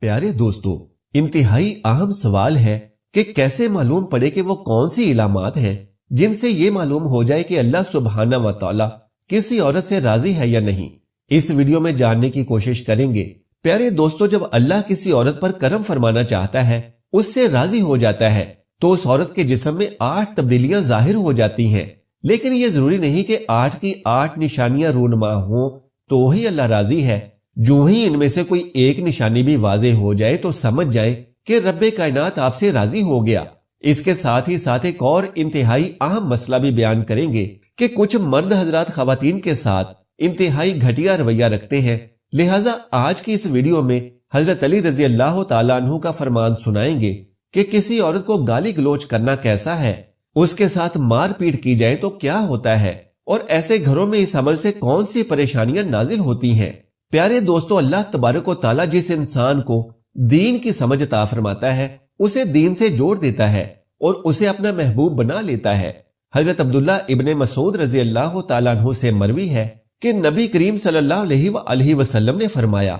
پیارے دوستو، انتہائی اہم سوال ہے کہ کیسے معلوم پڑے کہ وہ کون سی علامات ہیں جن سے یہ معلوم ہو جائے کہ اللہ سبحانہ و تعالی کسی عورت سے راضی ہے یا نہیں۔ اس ویڈیو میں جاننے کی کوشش کریں گے۔ پیارے دوستو، جب اللہ کسی عورت پر کرم فرمانا چاہتا ہے، اس سے راضی ہو جاتا ہے، تو اس عورت کے جسم میں 8 تبدیلیاں ظاہر ہو جاتی ہیں۔ لیکن یہ ضروری نہیں کہ 8 کی 8 نشانیاں رونما ہوں تو ہی اللہ راضی ہے۔ جو ہی ان میں سے کوئی ایک نشانی بھی واضح ہو جائے تو سمجھ جائیں کہ رب کائنات آپ سے راضی ہو گیا۔ اس کے ساتھ ہی ایک اور انتہائی اہم مسئلہ بھی بیان کریں گے کہ کچھ مرد حضرات خواتین کے ساتھ انتہائی گھٹیا رویہ رکھتے ہیں۔ لہٰذا آج کی اس ویڈیو میں حضرت علی رضی اللہ تعالیٰ عنہ کا فرمان سنائیں گے کہ کسی عورت کو گالی گلوچ کرنا کیسا ہے، اس کے ساتھ مار پیٹ کی جائے تو کیا ہوتا ہے، اور ایسے گھروں میں اس عمل سے کون سی پریشانیاں نازل ہوتی ہیں۔ پیارے دوستو، اللہ تبارک و تعالیٰ جس انسان کو دین کی سمجھ عطا فرماتا ہے، اسے دین سے جوڑ دیتا ہے اور اسے اپنا محبوب بنا لیتا ہے۔ حضرت عبداللہ ابن مسعود رضی اللہ تعالیٰ عنہ سے مروی ہے کہ نبی کریم صلی اللہ علیہ وسلم نے فرمایا،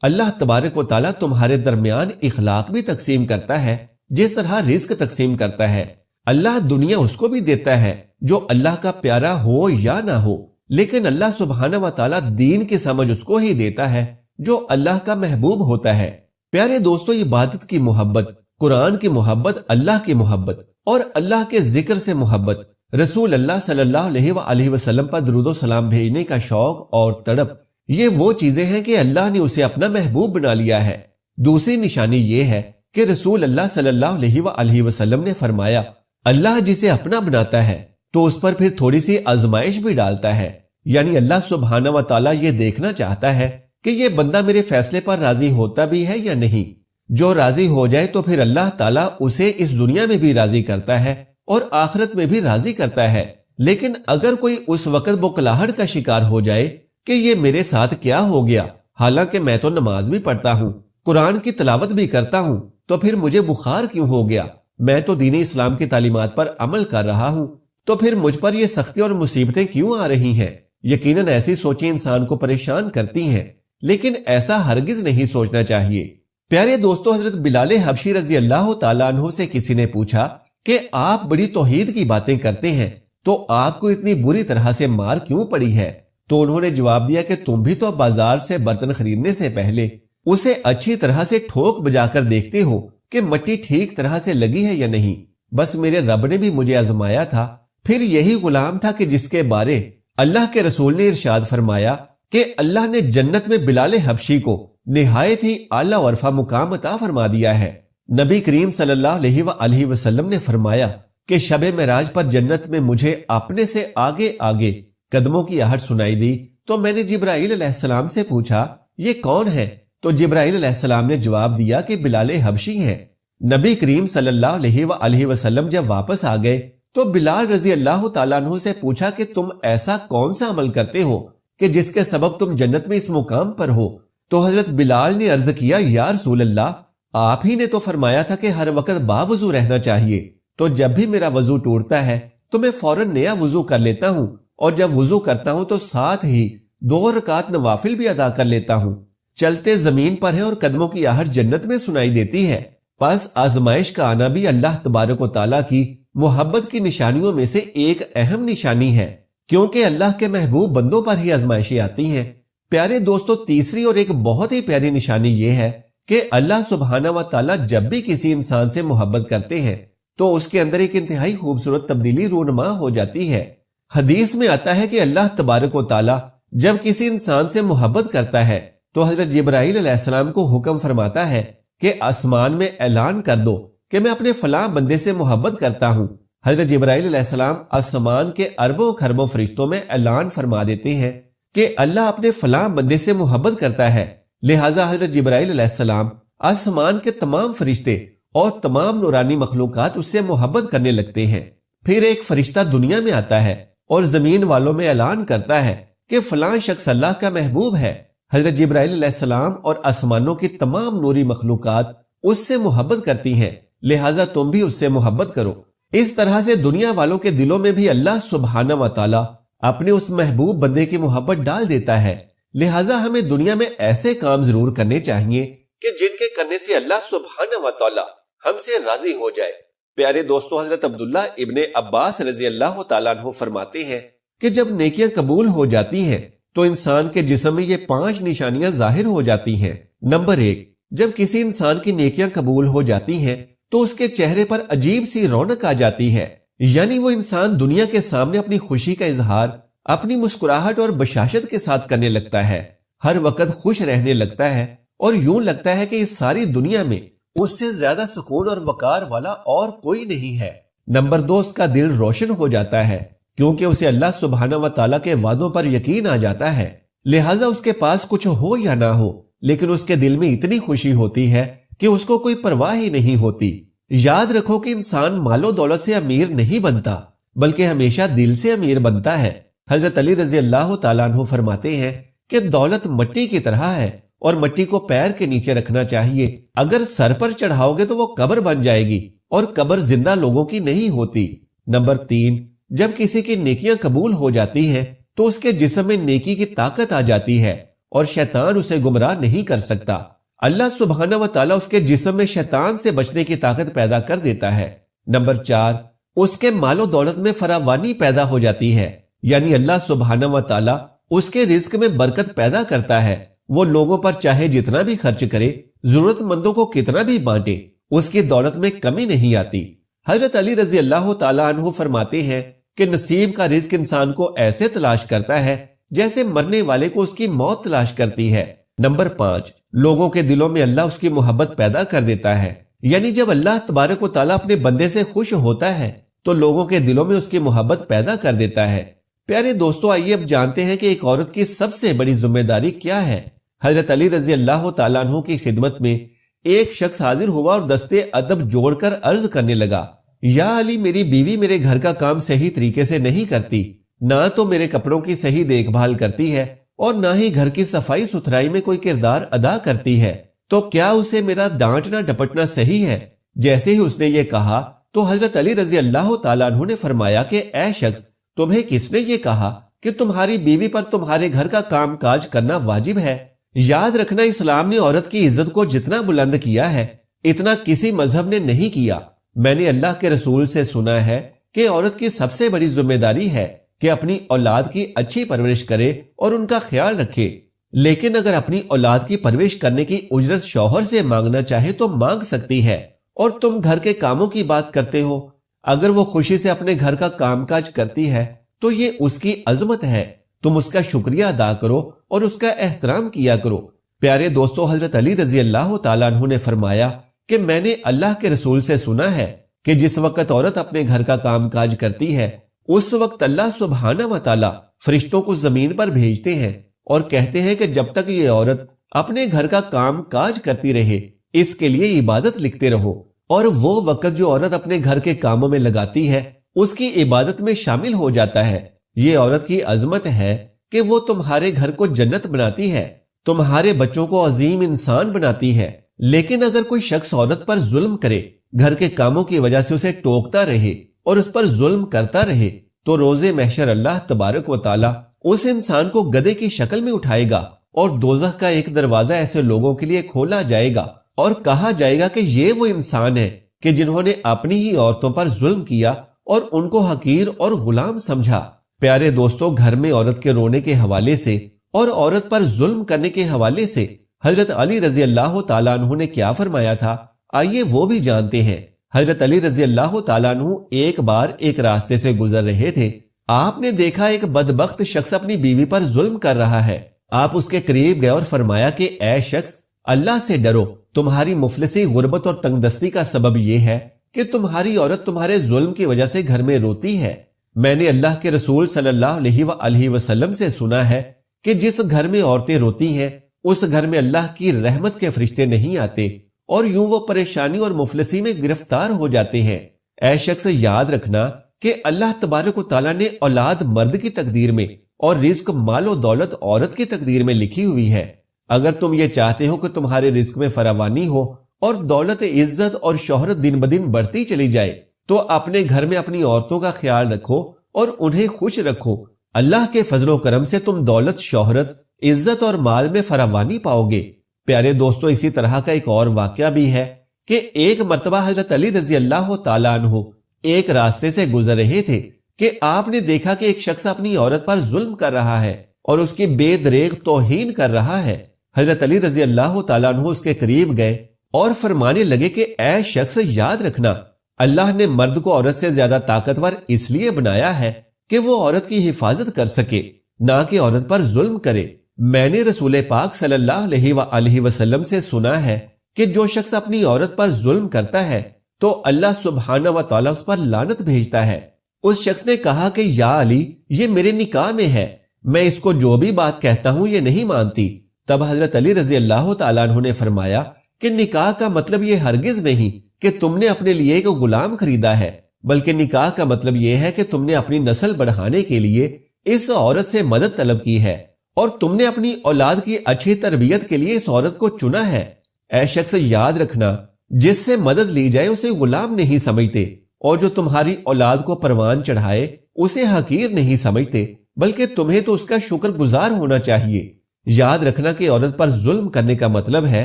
اللہ تبارک و تعالیٰ تمہارے درمیان اخلاق بھی تقسیم کرتا ہے جس طرح رزق تقسیم کرتا ہے۔ اللہ دنیا اس کو بھی دیتا ہے جو اللہ کا پیارا ہو یا نہ ہو، لیکن اللہ سبحانہ و تعالیٰ دین کی سمجھ اس کو ہی دیتا ہے جو اللہ کا محبوب ہوتا ہے۔ پیارے دوستو، عبادت کی محبت، قرآن کی محبت، اللہ کی محبت اور اللہ کے ذکر سے محبت، رسول اللہ صلی اللہ علیہ وسلم پر درود و سلام بھیجنے کا شوق اور تڑپ، یہ وہ چیزیں ہیں کہ اللہ نے اسے اپنا محبوب بنا لیا ہے۔ دوسری نشانی یہ ہے کہ رسول اللہ صلی اللہ علیہ وسلم نے فرمایا، اللہ جسے اپنا بناتا ہے تو اس پر پھر تھوڑی سی آزمائش بھی ڈالتا ہے۔ یعنی اللہ سبحانہ و تعالیٰ یہ دیکھنا چاہتا ہے کہ یہ بندہ میرے فیصلے پر راضی ہوتا بھی ہے یا نہیں۔ جو راضی ہو جائے تو پھر اللہ تعالیٰ اسے اس دنیا میں بھی راضی کرتا ہے اور آخرت میں بھی راضی کرتا ہے۔ لیکن اگر کوئی اس وقت بکلاہٹ کا شکار ہو جائے کہ یہ میرے ساتھ کیا ہو گیا، حالانکہ میں تو نماز بھی پڑھتا ہوں، قرآن کی تلاوت بھی کرتا ہوں، تو پھر مجھے بخار کیوں ہو گیا؟ میں تو دین اسلام کی تعلیمات پر عمل کر رہا ہوں، تو پھر مجھ پر یہ سختی اور مصیبتیں کیوں آ رہی ہیں؟ یقیناً ایسی سوچیں انسان کو پریشان کرتی ہیں، لیکن ایسا ہرگز نہیں سوچنا چاہیے۔ پیارے دوستو، حضرت بلال حبشی رضی اللہ تعالیٰ عنہ سے کسی نے پوچھا کہ آپ بڑی توحید کی باتیں کرتے ہیں، تو آپ کو اتنی بری طرح سے مار کیوں پڑی ہے؟ تو انہوں نے جواب دیا کہ تم بھی تو بازار سے برتن خریدنے سے پہلے اسے اچھی طرح سے ٹھوک بجا کر دیکھتے ہو کہ مٹی ٹھیک طرح سے لگی ہے یا نہیں۔ بس میرے رب نے بھی مجھے آزمایا تھا۔ پھر یہی غلام تھا کہ جس کے بارے اللہ کے رسول نے ارشاد فرمایا کہ اللہ نے جنت میں بلال حبشی کو نہایت ہی اعلیٰ و عرفہ مقام عطا فرما دیا ہے۔ نبی کریم صلی اللہ علیہ وسلم نے فرمایا کہ شب معراج پر جنت میں مجھے اپنے سے آگے آگے قدموں کی آہٹ سنائی دی، تو میں نے جبرائیل علیہ السلام سے پوچھا، یہ کون ہے؟ تو جبرائیل علیہ السلام نے جواب دیا کہ بلال حبشی ہیں۔ نبی کریم صلی اللہ علیہ وسلم جب واپس آ گئے تو بلال رضی اللہ تعالیٰ عنہ سے پوچھا کہ تم ایسا کون سا عمل کرتے ہو کہ جس کے سبب تم جنت میں اس مقام پر ہو؟ تو حضرت بلال نے عرض کیا، یا رسول اللہ، آپ ہی نے تو فرمایا تھا کہ ہر وقت باوضو رہنا چاہیے، تو جب بھی میرا وضو ٹوٹتا ہے تو میں فوراً نیا وضو کر لیتا ہوں، اور جب وضو کرتا ہوں تو ساتھ ہی 2 رکعت نوافل بھی ادا کر لیتا ہوں۔ چلتے زمین پر ہیں اور قدموں کی آہٹ جنت میں سنائی دیتی ہے۔ پس آزمائش کا آنا بھی اللہ تبارک و تعالیٰ کی محبت کی نشانیوں میں سے ایک اہم نشانی ہے، کیونکہ اللہ کے محبوب بندوں پر ہی آزمائشیں آتی ہیں۔ پیارے دوستو، تیسری اور ایک بہت ہی پیاری نشانی یہ ہے کہ اللہ سبحانہ و تعالیٰ جب بھی کسی انسان سے محبت کرتے ہیں تو اس کے اندر ایک انتہائی خوبصورت تبدیلی رونما ہو جاتی ہے۔ حدیث میں آتا ہے کہ اللہ تبارک و تعالیٰ جب کسی انسان سے محبت کرتا ہے تو حضرت جبرائیل علیہ السلام کو حکم فرماتا ہے کہ آسمان میں اعلان کر دو کہ میں اپنے فلاں بندے سے محبت کرتا ہوں۔ حضرت جبرائیل علیہ السلام آسمان کے اربوں خربوں فرشتوں میں اعلان فرما دیتے ہیں کہ اللہ اپنے فلاں بندے سے محبت کرتا ہے۔ لہٰذا حضرت جبرائیل علیہ السلام، آسمان کے تمام فرشتے اور تمام نورانی مخلوقات اس سے محبت کرنے لگتے ہیں۔ پھر ایک فرشتہ دنیا میں آتا ہے اور زمین والوں میں اعلان کرتا ہے کہ فلاں شخص اللہ کا محبوب ہے۔ حضرت جبرائیل علیہ السلام اور آسمانوں کی تمام نوری مخلوقات اس سے محبت کرتی ہیں، لہٰذا تم بھی اس سے محبت کرو۔ اس طرح سے دنیا والوں کے دلوں میں بھی اللہ سبحانہ و تعالیٰ اپنے اس محبوب بندے کی محبت ڈال دیتا ہے۔ لہٰذا ہمیں دنیا میں ایسے کام ضرور کرنے چاہیے کہ جن کے کرنے سے اللہ سبحانہ و تعالی ہم سے راضی ہو جائے۔ پیارے دوستو، حضرت عبداللہ ابن عباس رضی اللہ تعالیٰ عنہ فرماتے ہیں کہ جب نیکیاں قبول ہو جاتی ہیں تو انسان کے جسم میں یہ 5 نشانیاں ظاہر ہو جاتی ہیں۔ نمبر 1، جب کسی انسان کی نیکیاں قبول ہو جاتی ہیں تو اس کے چہرے پر عجیب سی رونق آ جاتی ہے، یعنی وہ انسان دنیا کے سامنے اپنی خوشی کا اظہار اپنی مسکراہٹ اور بشاشت کے ساتھ کرنے لگتا ہے، ہر وقت خوش رہنے لگتا ہے اور یوں لگتا ہے کہ اس ساری دنیا میں اس سے زیادہ سکون اور وقار والا اور کوئی نہیں ہے۔ نمبر 2، اس کا دل روشن ہو جاتا ہے کیونکہ اسے اللہ سبحانہ و تعالیٰ کے وعدوں پر یقین آ جاتا ہے، لہٰذا اس کے پاس کچھ ہو یا نہ ہو لیکن اس کے دل میں اتنی خوشی ہوتی ہے کہ اس کو کوئی پرواہ ہی نہیں ہوتی۔ یاد رکھو کہ انسان مال و دولت سے امیر نہیں بنتا بلکہ ہمیشہ دل سے امیر بنتا ہے۔ حضرت علی رضی اللہ تعالیٰ عنہ فرماتے ہیں کہ دولت مٹی کی طرح ہے اور مٹی کو پیر کے نیچے رکھنا چاہیے، اگر سر پر چڑھاؤ گے تو وہ قبر بن جائے گی اور قبر زندہ لوگوں کی نہیں ہوتی۔ نمبر 3، جب کسی کی نیکیاں قبول ہو جاتی ہیں تو اس کے جسم میں نیکی کی طاقت آ جاتی ہے اور شیطان اسے گمراہ نہیں کر سکتا۔ اللہ سبحانہ و تعالیٰ اس کے جسم میں شیطان سے بچنے کی طاقت پیدا کر دیتا ہے۔ نمبر 4، اس کے مال و دولت میں فراوانی پیدا ہو جاتی ہے، یعنی اللہ سبحانہ و تعالیٰ اس کے رزق میں برکت پیدا کرتا ہے، وہ لوگوں پر چاہے جتنا بھی خرچ کرے، ضرورت مندوں کو کتنا بھی بانٹے، اس کی دولت میں کمی نہیں آتی۔ حضرت علی رضی اللہ تعالیٰ عنہ فرماتے ہیں کہ نصیب کا رزق انسان کو ایسے تلاش کرتا ہے جیسے مرنے والے کو اس کی موت تلاش کرتی ہے۔ نمبر 5، لوگوں کے دلوں میں اللہ اس کی محبت پیدا کر دیتا ہے، یعنی جب اللہ تبارک و تعالیٰ اپنے بندے سے خوش ہوتا ہے تو لوگوں کے دلوں میں اس کی محبت پیدا کر دیتا ہے۔ پیارے دوستو، آئیے اب جانتے ہیں کہ ایک عورت کی سب سے بڑی ذمہ داری کیا ہے۔ حضرت علی رضی اللہ تعالیٰ عنہ کی خدمت میں ایک شخص حاضر ہوا اور دستے ادب جوڑ کر عرض کرنے لگا، یا علی، میری بیوی میرے گھر کا کام صحیح طریقے سے نہیں کرتی، نہ تو میرے کپڑوں کی صحیح دیکھ بھال کرتی ہے اور نہ ہی گھر کی صفائی ستھرائی میں کوئی کردار ادا کرتی ہے، تو کیا اسے میرا ڈانٹنا ڈپٹنا صحیح ہے؟ جیسے ہی اس نے یہ کہا تو حضرت علی رضی اللہ تعالیٰ عنہ نے فرمایا کہ اے شخص، تمہیں کس نے یہ کہا کہ تمہاری بیوی پر تمہارے گھر کا کام کاج کرنا واجب ہے؟ یاد رکھنا، اسلام نے عورت کی عزت کو جتنا بلند کیا ہے اتنا کسی مذہب نے نہیں کیا۔ میں نے اللہ کے رسول سے سنا ہے کہ عورت کی سب سے بڑی ذمہ داری ہے کہ اپنی اولاد کی اچھی پرورش کرے اور ان کا خیال رکھے، لیکن اگر اپنی اولاد کی پرورش کرنے کی اجرت شوہر سے مانگنا چاہے تو مانگ سکتی ہے۔ اور تم گھر کے کاموں کی بات کرتے ہو، اگر وہ خوشی سے اپنے گھر کا کام کاج کرتی ہے تو یہ اس کی عظمت ہے، تم اس کا شکریہ ادا کرو اور اس کا احترام کیا کرو۔ پیارے دوستو، حضرت علی رضی اللہ تعالیٰ عنہ نے فرمایا کہ میں نے اللہ کے رسول سے سنا ہے کہ جس وقت عورت اپنے گھر کا کام کاج کرتی ہے اس وقت اللہ سبحانہ و تعالیٰ فرشتوں کو زمین پر بھیجتے ہیں اور کہتے ہیں کہ جب تک یہ عورت اپنے گھر کا کام کاج کرتی رہے اس کے لیے عبادت لکھتے رہو، اور وہ وقت جو عورت اپنے گھر کے کاموں میں لگاتی ہے اس کی عبادت میں شامل ہو جاتا ہے۔ یہ عورت کی عظمت ہے کہ وہ تمہارے گھر کو جنت بناتی ہے، تمہارے بچوں کو عظیم انسان بناتی ہے۔ لیکن اگر کوئی شخص عورت پر ظلم کرے، گھر کے کاموں کی وجہ سے اسے ٹوکتا رہے اور اس پر ظلم کرتا رہے، تو روز محشر اللہ تبارک و تعالی اس انسان کو گدھے کی شکل میں اٹھائے گا اور دوزخ کا ایک دروازہ ایسے لوگوں کے لیے کھولا جائے گا اور کہا جائے گا کہ یہ وہ انسان ہے کہ جنہوں نے اپنی ہی عورتوں پر ظلم کیا اور ان کو حقیر اور غلام سمجھا۔ پیارے دوستو، گھر میں عورت کے رونے کے حوالے سے اور عورت پر ظلم کرنے کے حوالے سے حضرت علی رضی اللہ تعالیٰ عنہ نے کیا فرمایا تھا، آئیے وہ بھی جانتے ہیں۔ حضرت علی رضی اللہ تعالیٰ عنہ ایک بار ایک راستے سے گزر رہے تھے، آپ نے دیکھا ایک بدبخت شخص اپنی بیوی پر ظلم کر رہا ہے۔ آپ اس کے قریب گئے اور فرمایا کہ اے شخص، اللہ سے ڈرو، تمہاری مفلسی، غربت اور تنگ دستی کا سبب یہ ہے کہ تمہاری عورت تمہارے ظلم کی وجہ سے گھر میں روتی ہے۔ میں نے اللہ کے رسول صلی اللہ علیہ وآلہ وسلم سے سنا ہے کہ جس گھر میں عورتیں روتی ہیں اس گھر میں اللہ کی رحمت کے فرشتے نہیں آتے اور یوں وہ پریشانی اور مفلسی میں گرفتار ہو جاتے ہیں۔ اے شخص، یاد رکھنا کہ اللہ تبارک و تعالیٰ نے اولاد مرد کی تقدیر میں اور رزق مال و دولت عورت کی تقدیر میں لکھی ہوئی ہے۔ اگر تم یہ چاہتے ہو کہ تمہارے رزق میں فراوانی ہو اور دولت، عزت اور شہرت دن بدن بڑھتی چلی جائے تو اپنے گھر میں اپنی عورتوں کا خیال رکھو اور انہیں خوش رکھو۔ اللہ کے فضل و کرم سے تم دولت، شہرت، عزت اور مال میں فراوانی پاؤ گے۔ پیارے دوستو، اسی طرح کا ایک اور واقعہ بھی ہے کہ ایک مرتبہ حضرت علی رضی اللہ تعالیٰ عنہ ایک راستے سے گزر رہے تھے کہ آپ نے دیکھا کہ ایک شخص اپنی عورت پر ظلم کر رہا ہے اور اس کی بے دریغ توہین کر رہا ہے۔ حضرت علی رضی اللہ تعالیٰ عنہ اس کے قریب گئے اور فرمانے لگے کہ اے شخص، یاد رکھنا، اللہ نے مرد کو عورت سے زیادہ طاقتور اس لیے بنایا ہے کہ وہ عورت کی حفاظت کر سکے، نہ کہ عورت پر ظلم کرے۔ میں نے رسول پاک صلی اللہ علیہ وآلہ وسلم سے سنا ہے کہ جو شخص اپنی عورت پر ظلم کرتا ہے تو اللہ سبحانہ و تعالیٰ اس پر لعنت بھیجتا ہے۔ اس شخص نے کہا کہ یا علی، یہ میرے نکاح میں ہے، میں اس کو جو بھی بات کہتا ہوں یہ نہیں مانتی۔ تب حضرت علی رضی اللہ تعالیٰ عنہ نے فرمایا کہ نکاح کا مطلب یہ ہرگز نہیں کہ تم نے اپنے لیے ایک غلام خریدا ہے، بلکہ نکاح کا مطلب یہ ہے کہ تم نے اپنی نسل بڑھانے کے لیے اس عورت سے مدد طلب کی ہے اور تم نے اپنی اولاد کی اچھی تربیت کے لیے اس عورت کو چنا ہے۔ اے شخص، یاد رکھنا، جس سے مدد لی جائے اسے غلام نہیں سمجھتے، اور جو تمہاری اولاد کو پروان چڑھائے اسے حقیر نہیں سمجھتے، بلکہ تمہیں تو اس کا شکر گزار ہونا چاہیے۔ یاد رکھنا کہ عورت پر ظلم کرنے کا مطلب ہے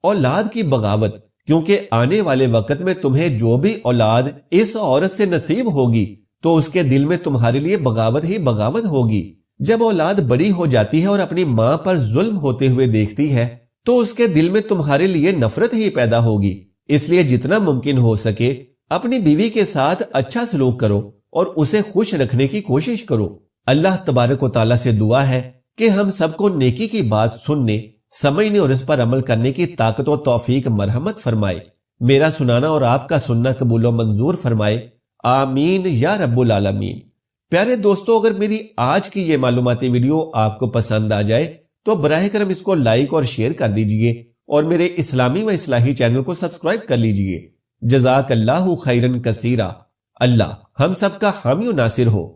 اولاد کی بغاوت، کیونکہ آنے والے وقت میں تمہیں جو بھی اولاد اس عورت سے نصیب ہوگی تو اس کے دل میں تمہارے لیے بغاوت ہی بغاوت ہوگی۔ جب اولاد بڑی ہو جاتی ہے اور اپنی ماں پر ظلم ہوتے ہوئے دیکھتی ہے تو اس کے دل میں تمہارے لیے نفرت ہی پیدا ہوگی۔ اس لیے جتنا ممکن ہو سکے اپنی بیوی کے ساتھ اچھا سلوک کرو اور اسے خوش رکھنے کی کوشش کرو۔ اللہ تبارک و تعالیٰ سے دعا ہے کہ ہم سب کو نیکی کی بات سننے، سمجھنے اور اس پر عمل کرنے کی طاقت و توفیق مرحمت فرمائے۔ میرا سنانا اور آپ کا سننا قبول و منظور فرمائے، آمین یا رب العالمین۔ پیارے دوستو، اگر میری آج کی یہ معلوماتی ویڈیو آپ کو پسند آ جائے تو براہ کرم اس کو لائک اور شیئر کر دیجئے اور میرے اسلامی و اصلاحی چینل کو سبسکرائب کر لیجئے۔ جزاک اللہ خیرن کثیرا۔ اللہ ہم سب کا حامی و ناصر ہو۔